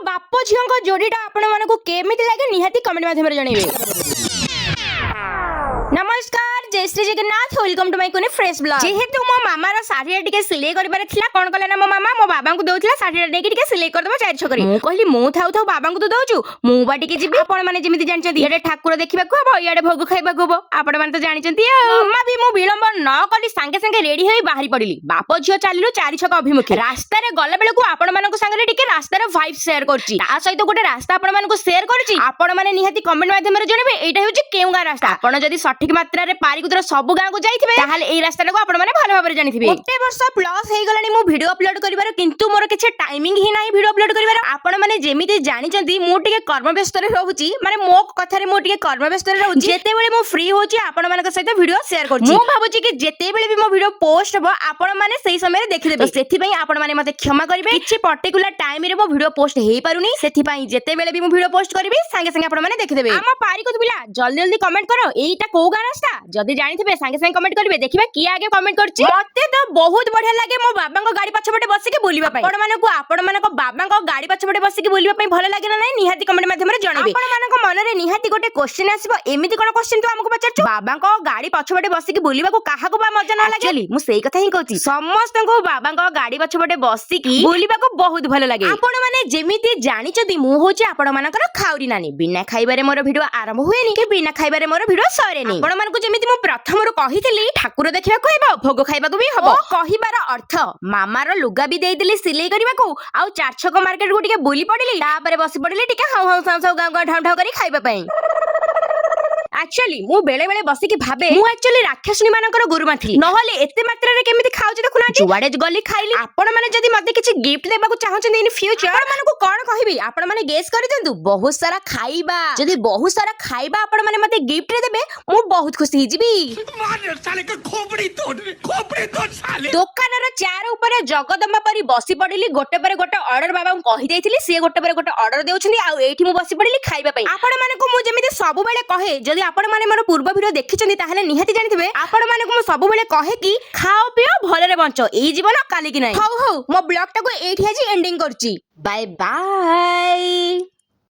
बाप झील जोड़ीटा आपण केमिति लगे निहाती कमेंट माध्यम जनइबे। नमस्कार, जय Shri Jagannath, welcome to my कोने फ्रेश ब्लॉग। जेहेतु मो मामा रा साड़ी टिके सिलाई करबार थिला, कोन कले ना मो मामा मो बाबा को दोथिला साड़ी नेकी टिके सिलाई कर दबो 4 छकरी। मु कहली मु थाउ थाउ बाबा को दोउचु, मु बा टिके जिबी। आपण माने जेमिति जानचंती एडे ठाकुर देखिबा को हबो, इयाडे भोग खाइबा को हबो। आपण माने तो जानिचंती मामा भी मु विलंब न कली संगे संगे रेडी होई बाहरी पड़िली। बाप झियो चालिलु 4 छक अभिमुखे। रास्ता रे गले बेले को आपण मानको संगे टिके रास्ता रे वाइब शेयर करची, ता सहित गोटे रास्ता आपण मानको शेयर करची। आपण माने निहाती कमेंट माध्यम रे जणिबे एटा होची केउ गा रास्ता। आपण जदी सठिक मात्रा रे पारिकुदर सब गां को जाइथिबे ताहाले एई रास्ता को आपण माने भलो भाबरे जानिथिबे। गोटे वर्ष प्लस हे गलानी मु वीडियो अपलोड करिवार, किंतु मोर किछ टाइमिंग ही नाही वीडियो अपलोड करिवार। आपण माने जेमिति जानिचंती मु टिके कर्म व्यस्त रे रहूची, माने मो कथा रे मु टिके कर्म व्यस्त रे रहूची। जेते बेले मु फ्री होची आपण मानक सहित वीडियो शेयर करची। मु भाबुची कि जेते बेले भी मो वीडियो पोस्ट हबो आपण माने सेही समय रे देखि देबे। सेथि पई आपण माने मते क्षमा करिवे, किछ पर्टिकुलर टाइम रे मो वीडियो पोस्ट हेई पारुनी। सेथि पई जेते बेले भी मु वीडियो पोस्ट करिवे संगे संगे आपण माने देखि देबे। हम पारिकुद बिला जल्दी जल्दी कमेंट करो एईटा को गा रास्ता, जदी जानिथिबे संगे संगे कमेंट करिवे, देखिबा किया आगे कमेंट करछि। मते तो बहुत बढ़िया लागे मो बाबा को गाड़ी पछपटे बसी के बुलिबा पई। आपण मानको बाबा को गाड़ी पछपटे बसी के बुलिबा पई भलो लागे ना नै निहाती कमेंट माध्यम रे जणाइबे। आपण मानको मन रे निहाती गोटे क्वेश्चन आसीबो, एमिति कोन क्वेश्चन तू हमको पचारछु? बाबा को गाड़ी पछपटे बसी के बुलिबा को काहा को बा मजा ना लागे? एक्चुअली मु सेही कथा ही कहउछि, समस्त को बाबा को गाड़ी पछपटे बसी की बुलिबा को बहुत भलो लागे। आपण माने जेमिति जानिचदी मु होछि आपण मानकर खाउरी नानी। बिना खाइबारे मोर वीडियो आरंभ हुएनी कि बिना खाइबारे मोर वीडियो सरेनी। आपण मानको जेमिति मु प्रथम रो कहितली ठाकुर देखिबा को हेबो, भोग खाइबा को भी हबो। कहिबार अर्थ मामार लुगा भी देइदिली सिलाई करबा को, आउ 4 छक मार्केट को टिके बुली पड़िली, तापरे बसी पड़िली टिके हाउ हाउ साउ साउ गां गां ढाउ ढाउ करी खाइबा पई। एक्चुअली मु बेले बेले बसी की भाबे मु एक्चुअली राक्षसनी मानकर गुरुमा थिली, नहले एते मात्रा रे केमिति खाउची देखुना। जुवाडे गली खाइली। आपण माने जदी मते किछि गिफ्ट देबा को चाहछन इन फ्यूचर, आपण माने को कोन कहिबी? आपण माने गेस करि दंतु। बहुत सारा खाइबा, जदी बहुत सारा खाइबा आपण माने मते गिफ्ट रे देबे, मु बहुत खुशी हिजिबी। मार साले का खोपड़ी तोड़ साले। दुकान रो चार ऊपर जगदम्बा परी बसी पड़िली, गोटे पर गोटे ऑर्डर बाबा को कहि देइथिली, से गोटे पर गोटे ऑर्डर देउछनी, आ एठी मु बसी पड़िली खाइबा पई। आपण माने को मु जेमिति सब बेले कहे, जदी आपण माने मोर पूर्व वीडियो देखिचंदी ताहाले निहाती जानिथिबे, आपण माने को मु सब बेले कहे कि खाओ पियो भले रे बंचो, एई जीवन काली कि नाही। हौ हौ मो ब्लॉग टाको एठी आज एंडिंग करची। Bye bye.